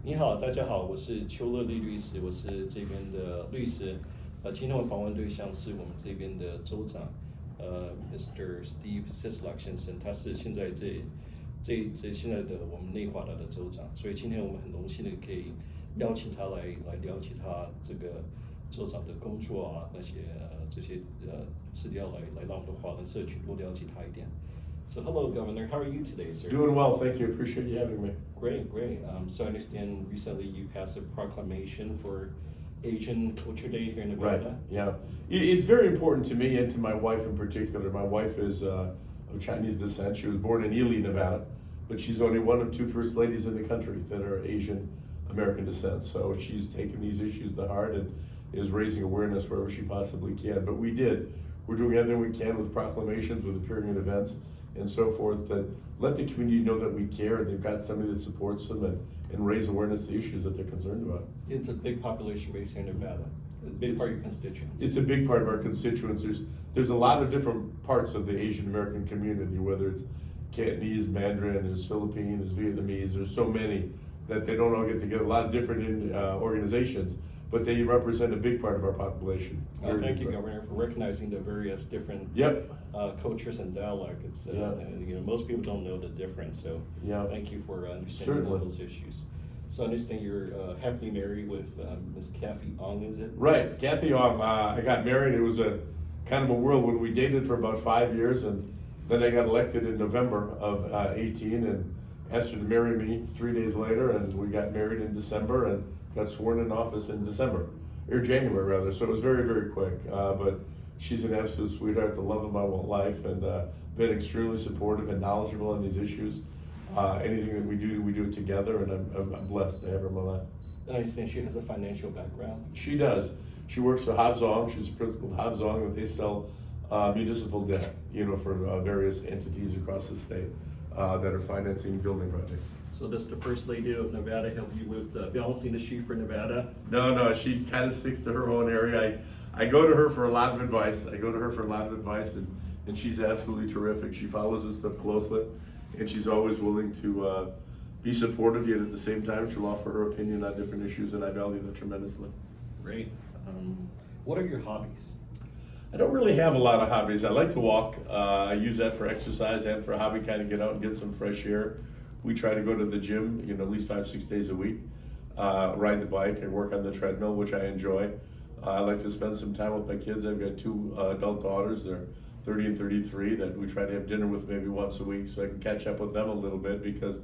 你好，大家好，我是邱乐立律师，我是这边的律师。今天我访问对象是我们这边的州长，Mr. Steve Sisolak 先生，他是现在现在的我们内华达的州长，所以今天我们很荣幸的可以邀请他来了解他这个州长的工作啊，那些这些资料来让我们的华人社区多了解他一点。So hello, Governor. How are you today, sir? Doing well, thank you. Appreciate you having me. Great. So I understand recently you passed a proclamation for Asian Culture Day here in Nevada. Right, yeah. It's very important to me and to my wife in particular. My wife is of Chinese descent. She was born in Ely, Nevada, but she's only one of two first ladies in the country that are Asian American descent. So she's taken these issues to heart and is raising awareness wherever she possibly can. But we're doing everything we can with proclamations, with appearing at events, and so forth, that let the community know that we care and they've got somebody that supports them and raise awareness of the issues that they're concerned about. It's a big population base here in Nevada, a big part of your constituents. It's a big part of our constituents. There's a lot of different parts of the Asian American community, whether it's Cantonese, Mandarin, there's Philippine, there's Vietnamese, there's so many that they don't all get together, a lot of different organizations, but they represent a big part of our population. Thank you, Governor, for recognizing the various different cultures and dialects. Most people don't know the difference, so thank you for understanding all those issues. So I understand you're happily married with Ms. Kathy Ong, is it? Right, Kathy Ong. I got married. It was a kind of a whirlwind. We dated for about 5 years, and then I got elected in November of 18 and asked her to marry me 3 days later, and we got married in December and got sworn in office in January rather. So it was very, very quick. But she's an absolute sweetheart, the love of my life, and been extremely supportive and knowledgeable on these issues. Anything that we do it together, and I'm blessed to have her in my life. And I understand she has a financial background. She does. She works for Hobbs Ong. She's a principal at Hobbs Ong, and they sell municipal debt, for various entities across the state that are financing building projects. So does the First Lady of Nevada help you with balancing the sheet for Nevada? No, she kind of sticks to her own area. I go to her for a lot of advice. And she's absolutely terrific. She follows this stuff closely, and she's always willing to be supportive, yet at the same time she'll offer her opinion on different issues, and I value that tremendously. Great. What are your hobbies? I don't really have a lot of hobbies. I like to walk. I use that for exercise and for a hobby, kind of get out and get some fresh air. We try to go to the gym, at least 5-6 days a week, ride the bike and work on the treadmill, which I enjoy. I like to spend some time with my kids. I've got 2 adult daughters. They're 30 and 33 that we try to have dinner with maybe once a week so I can catch up with them a little bit, because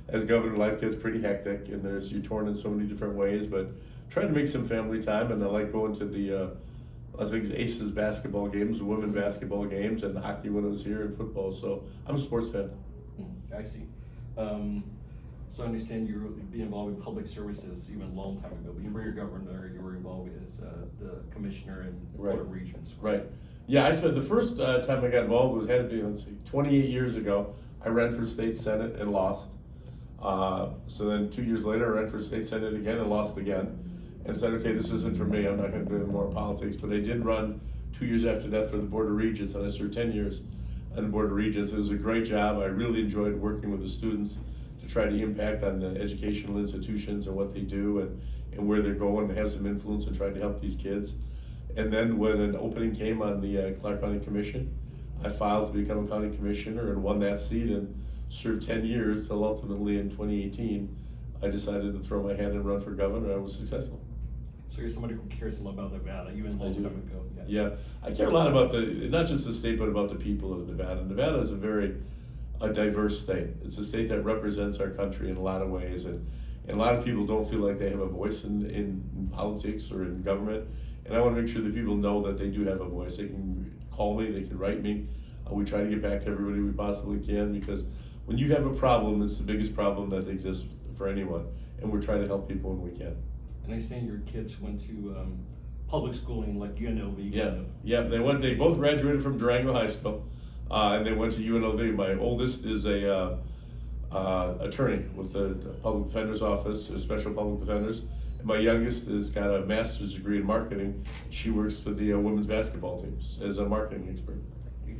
as governor, life gets pretty hectic and you're torn in so many different ways, but trying to make some family time. And I like going to the Las Vegas Aces basketball games, women basketball games, and hockey when it was here, and football. So I'm a sports fan. I see. So I understand you've been involved in public services even a long time ago. Before you're governor, you were involved as the commissioner in Board of Regents. Right. Yeah, I spent the first time I got involved had to be 28 years ago. I ran for state senate and lost. So then 2 years later, I ran for state senate again and lost again. And said, okay, this isn't for me. I'm not going to do any more politics. But I did run 2 years after that for the Board of Regents, and I served 10 years on the Board of Regents. It was a great job. I really enjoyed working with the students to try to impact on the educational institutions and what they do and where they're going, and have some influence and try to help these kids. And then when an opening came on the Clark County Commission, I filed to become a county commissioner and won that seat and served 10 years till ultimately in 2018, I decided to throw my hat and run for governor, and I was successful. So you're somebody who cares a lot about Nevada, even a long time ago. Yes. Yeah, I care a lot about not just the state, but about the people of Nevada. Nevada is a diverse state. It's a state that represents our country in a lot of ways, and a lot of people don't feel like they have a voice in politics or in government. And I want to make sure that people know that they do have a voice. They can call me, they can write me. We try to get back to everybody we possibly can, because when you have a problem, it's the biggest problem that exists for anyone, and we're trying to help people when we can. And I understand your kids went to public schooling like UNLV. Yeah. They both graduated from Durango High School, and they went to UNLV. My oldest is a attorney with the public defender's office, or special public defenders. And my youngest has got a master's degree in marketing. She works for the women's basketball teams as a marketing expert.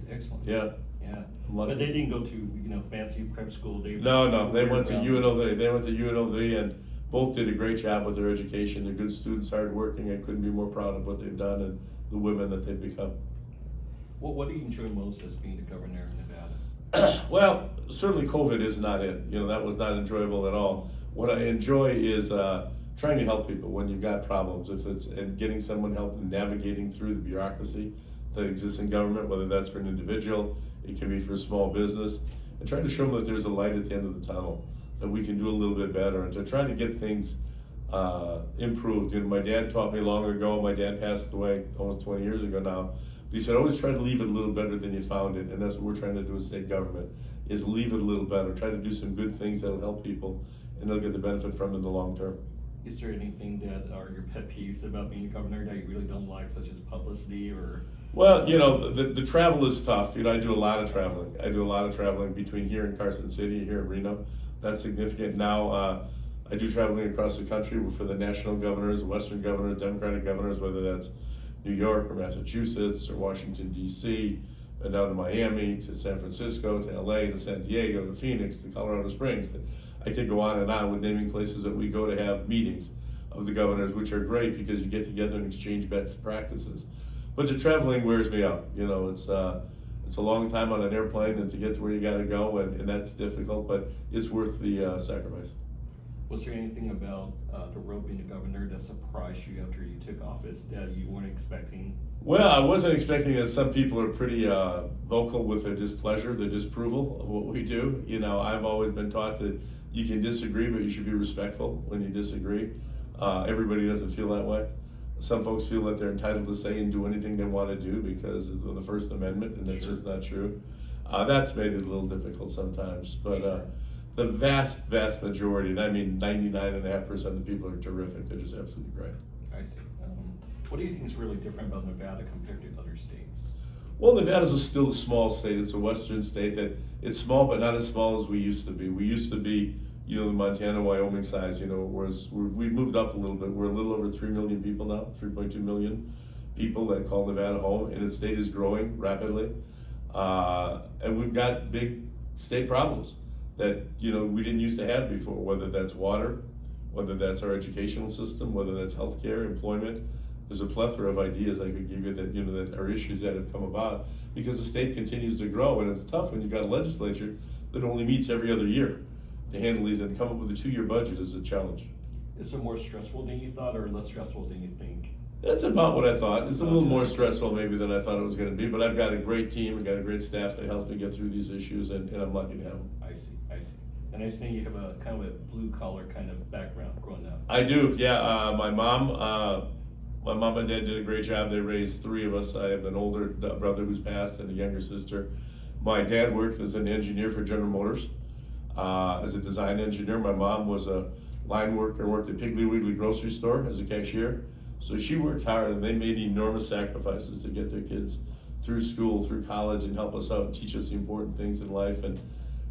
Excellent. Yeah. But they didn't go to fancy prep school. No, they went to UNLV. They went to UNLV, and both did a great job with their education. They're good students, hardworking. I couldn't be more proud of what they've done and the women that they've become. What do you enjoy most as being the governor of Nevada? Well, certainly COVID is not it. That was not enjoyable at all. What I enjoy is trying to help people when you've got problems, and getting someone help in navigating through the bureaucracy that exists in government, whether that's for an individual, it can be for a small business, and trying to show them that there's a light at the end of the tunnel, that we can do a little bit better, and to try to get things improved. My dad taught me long ago. My dad passed away almost 20 years ago now. But he said, always try to leave it a little better than you found it, and that's what we're trying to do with state government, is leave it a little better. Try to do some good things that'll help people, and they'll get the benefit from it in the long term. Is there anything that are your pet peeves about being a governor that you really don't like, such as publicity or? Well, the travel is tough. I do a lot of traveling. I do a lot of traveling between here and Carson City, here in Reno. That's significant. Now, I do traveling across the country for the national governors, Western governors, Democratic governors, whether that's New York or Massachusetts or Washington, D.C., and down to Miami, to San Francisco, to L.A., to San Diego, to Phoenix, to Colorado Springs. I could go on and on with naming places that we go to have meetings of the governors, which are great because you get together and exchange best practices. But the traveling wears me out. It's a long time on an airplane, and to get to where you got to go, and that's difficult, but it's worth the sacrifice. Was there anything about the role being the governor that surprised you after you took office that you weren't expecting? Well, I wasn't expecting that. Some people are pretty vocal with their displeasure, their disapproval of what we do. I've always been taught that you can disagree, but you should be respectful when you disagree. Everybody doesn't feel that way. Some folks feel that they're entitled to say and do anything they want to do because of the First Amendment, and that's just not true. That's made it a little difficult sometimes, but the vast majority, and I mean 99.5% of the people are terrific. They're just absolutely great. I see. What do you think is really different about Nevada compared to other states? Well, Nevada's still a small state. It's a western state that it's small, but not as small as we used to be. We used to be, the Montana, Wyoming size, we've moved up a little bit. We're a little over 3 million people now, 3.2 million people that call Nevada home, and the state is growing rapidly. And we've got big state problems that, we didn't used to have before, whether that's water, whether that's our educational system, whether that's healthcare, employment. There's a plethora of ideas I could give you that, that are issues that have come about because the state continues to grow, and it's tough when you've got a legislature that only meets every other year to handle these, and come up with a 2-year budget is a challenge. Is it more stressful than you thought or less stressful than you think? That's about what I thought. It's a little more stressful maybe than I thought it was going to be, but I've got a great team, I've got a great staff that helps me get through these issues, and I'm lucky to have them. I see. And I see you have a kind of a blue collar kind of background growing up. I do, yeah. My mom and dad did a great job. They raised 3 of us. I have an older brother who's passed and a younger sister. My dad worked as an engineer for General Motors, as a design engineer. My mom was a line worker, worked at Piggly Wiggly grocery store as a cashier. So she worked hard, and they made enormous sacrifices to get their kids through school, through college, and help us out and teach us the important things in life. And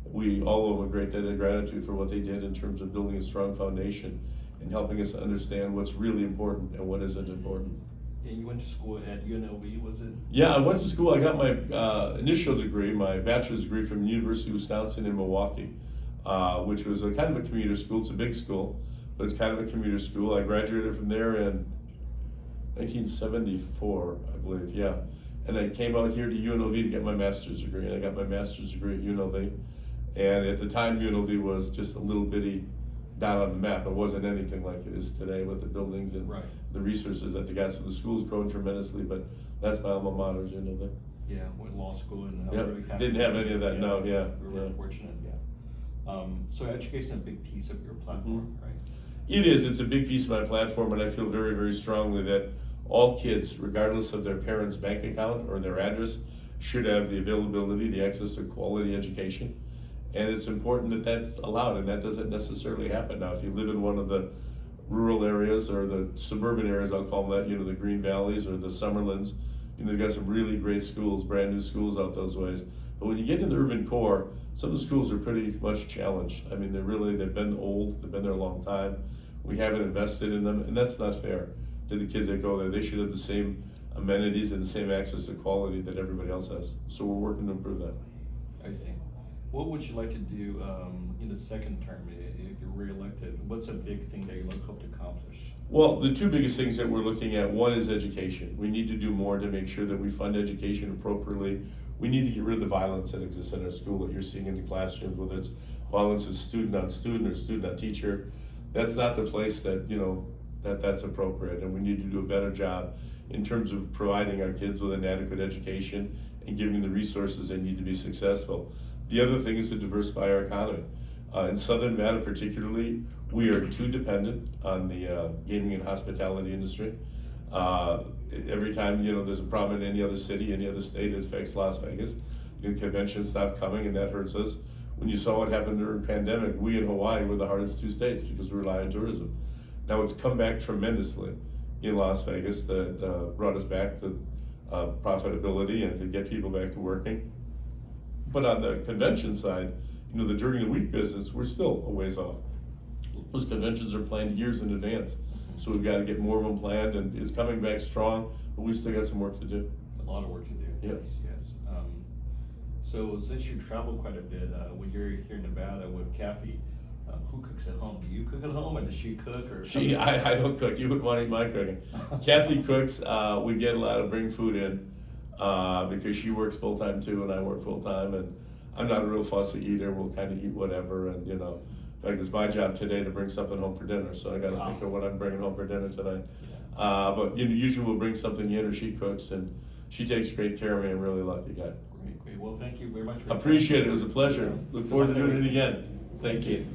we all owe them a great debt of gratitude for what they did in terms of building a strong foundation and helping us understand what's really important and what isn't important. And you went to school at UNLV, was it? Yeah, I went to school. I got my initial degree, my bachelor's degree from the University of Wisconsin in Milwaukee, which was a kind of a commuter school. It's a big school, but it's kind of a commuter school. I graduated from there in 1974, I believe, yeah. And I came out here to UNLV to get my master's degree, and I got my master's degree at UNLV. And at the time, UNLV was just a little bitty dot on the map. It wasn't anything like it is today with the buildings and the resources that they got. So the school's grown tremendously, but that's my alma mater, UNLV. Yeah, went law school and didn't have any of that. No, yeah. We were fortunate, yeah. So education is a big piece of your platform, right? It is. It's a big piece of my platform, and I feel very, very strongly that all kids, regardless of their parents' bank account or their address, should have the availability, the access to quality education. And it's important that that's allowed, and that doesn't necessarily happen now. If you live in one of the rural areas or the suburban areas, I'll call them that, the Green Valleys or the Summerlands, they've got some really great schools, brand new schools out those ways. But when you get into the urban core, some of the schools are pretty much challenged. I mean, they've been old, they've been there a long time. We haven't invested in them, and that's not fair to the kids that go there. They should have the same amenities and the same access to quality that everybody else has. So we're working to improve that. I see. What would you like to do in the second term if you're reelected, what's a big thing that you hope to accomplish? Well, the two biggest things that we're looking at, one is education. We need to do more to make sure that we fund education appropriately. We need to get rid of the violence that exists in our school that you're seeing in the classrooms, whether it's violence of student on student or student on teacher. That's not the place that, that's appropriate, and we need to do a better job in terms of providing our kids with an adequate education and giving them the resources they need to be successful. The other thing is to diversify our economy. In Southern Nevada particularly, we are too dependent on the gaming and hospitality industry. Every time there's a problem in any other city, any other state, it affects Las Vegas. Conventions stop coming, and that hurts us. When you saw what happened during the pandemic, we in Hawaii were the hardest two states because we rely on tourism. Now it's come back tremendously in Las Vegas that brought us back to profitability and to get people back to working. But on the convention side, the during the week business, we're still a ways off. Those conventions are planned years in advance. So we've got to get more of them planned, and it's coming back strong, but we've still got some work to do. A lot of work to do. Yes. So since you travel quite a bit, when you're here in Nevada with Kathy, who cooks at home? Do you cook at home, or does she cook? Or I don't cook. You wouldn't want to eat my cooking. Kathy cooks. We get a lot of bring food in because she works full time too, and I work full time, and I'm not a real fussy eater. We'll kind of eat whatever, and in fact, it's my job today to bring something home for dinner, so I got to think of what I'm bringing home for dinner tonight. But usually we'll bring something in, or she cooks, and she takes great care of me. I'm a really lucky guy. Great. Well, thank you very much. Appreciate it. It was a pleasure. Look forward to doing it again. Thank you.